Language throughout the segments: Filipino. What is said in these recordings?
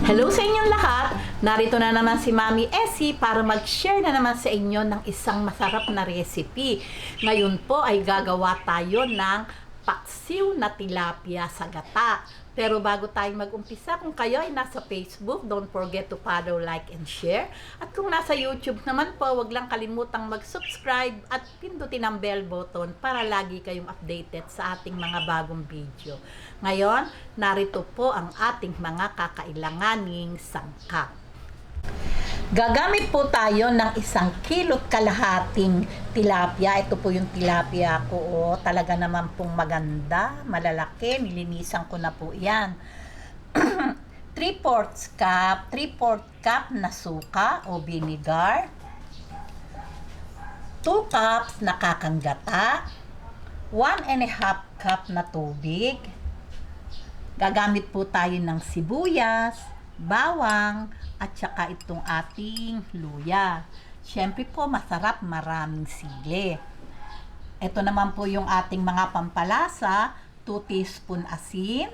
Hello sa inyong lahat! Narito na naman si Mami Essie para mag-share na naman sa inyo ng isang masarap na recipe. Ngayon po ay gagawa tayo ng paksiw na tilapia sa gata. Pero bago tayo mag-umpisa, kung kayo ay nasa Facebook, don't forget to follow, like, and share. At kung nasa YouTube naman po, wag lang kalimutang mag-subscribe at pindutin ang bell button para lagi kayong updated sa ating mga bagong video. Ngayon, narito po ang ating mga kakailanganing sangkap. Gagamit po tayo ng 1 kilo't kalahating tilapia. Ito po yung tilapia ko. Oh, talaga naman pong maganda, malalaki. Nilinisan ko na po yan. 3/4 cup na suka o vinegar. 2 cups na kakanggata. 1.5 cup na tubig. Gagamit po tayo ng sibuyas, bawang, at saka itong ating luya. Siyempre po, masarap, maraming sili. Ito naman po yung ating mga pampalasa, 2 teaspoon asin,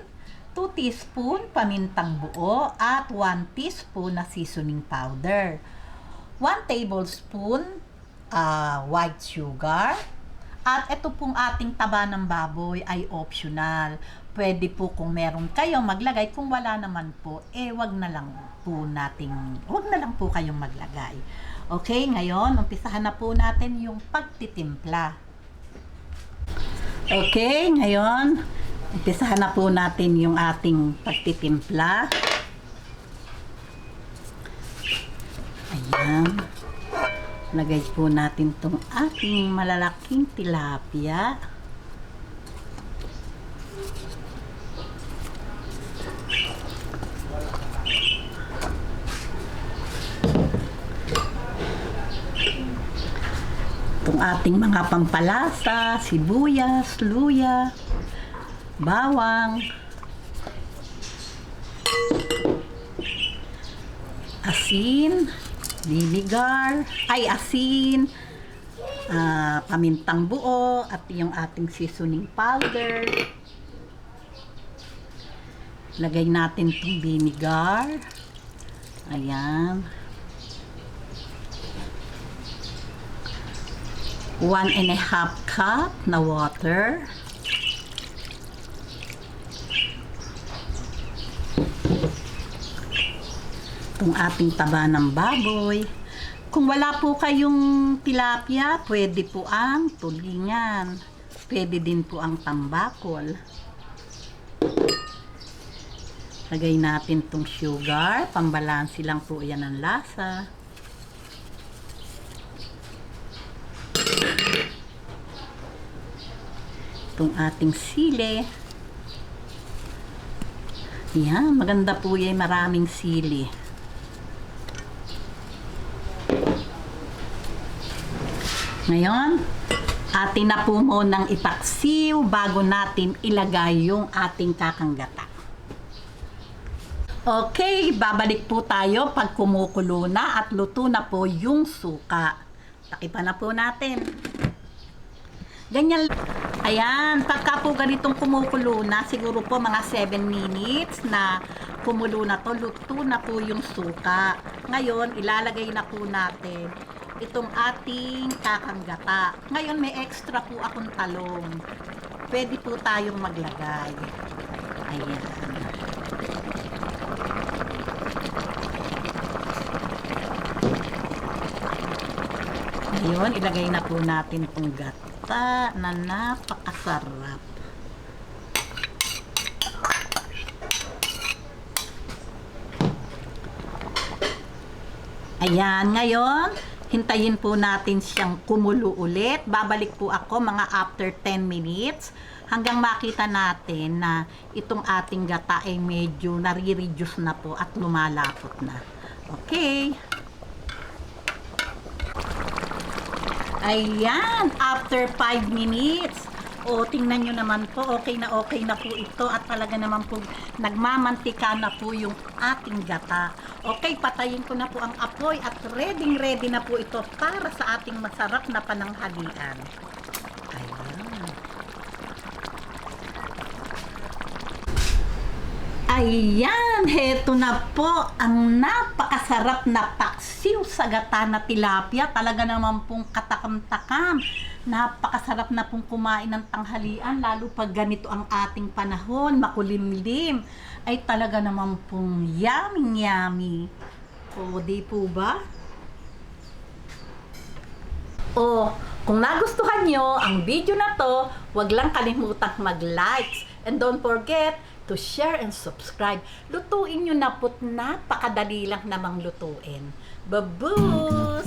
2 teaspoon pamintang buo, at 1 teaspoon na seasoning powder. 1 tablespoon white sugar. At ito pong ating taba ng baboy ay optional. Pwede po kung meron kayo maglagay, kung wala naman po, wag na lang po kayong maglagay. Okay, ngayon, umpisahan na po natin yung pagtitimpla. Okay, ngayon, umpisahan na po natin yung ating pagtitimpla. Ayan. Lagay po natin itong ating malalaking tilapia. Itong ating mga pampalasa, sibuyas, luya, bawang, asin, asin, pamintang buo, at yung ating seasoning powder. Lagay natin itong vinegar. Ayan. 1.5 cup na water. Itong ating taba ng baboy. Kung wala po kayong tilapia, pwede po ang tulingan. Pwede din po ang tambakol. Lagay natin itong sugar. Pambalansi lang po yan ang lasa. Itong ating sili. Yan, maganda po yan, maraming sili. Ngayon, atin na po munang ipaksiw bago natin ilagay yung ating kakanggata. Okay, babalik po tayo pag kumukulo na at luto na po yung suka. Takipan na po natin. Ganyan. Ayan, pagka po ganitong kumukulo na, siguro po mga 7 minutes na kumulo na to, luto na po yung suka. Ngayon, ilalagay na po natin itong ating kakanggata. Ngayon, may extra po akong talong. Pwede po tayong maglagay. Ayan. Ngayon, ilagay na po natin itong gata na napakasarap. Ayan, ngayon, hintayin po natin siyang kumulo ulit. Babalik po ako mga after 10 minutes hanggang makita natin na itong ating gata ay medyo nare-reduce na po at lumalapot na. Okay. Ayan, after 5 minutes. O, tingnan nyo naman po, okay na po ito at talaga naman po nagmamantika na po yung ating gata. Okay, patayin ko na po ang apoy at ready na po ito para sa ating masarap na pananghalian. Ayan. Ayan, heto na po ang napakasarap na paksiw sa gata na tilapia. Talaga naman pong katakam-takam. Napakasarap na pong kumain ng tanghalian, lalo pag ganito ang ating panahon, makulimlim. Ay talaga naman pong yummy. O, di po ba? O, kung nagustuhan nyo ang video na to, huwag lang kalimutang mag-likes. And don't forget to share and subscribe. Lutuin nyo na po't napakadali lang namang lutuin. Babuus!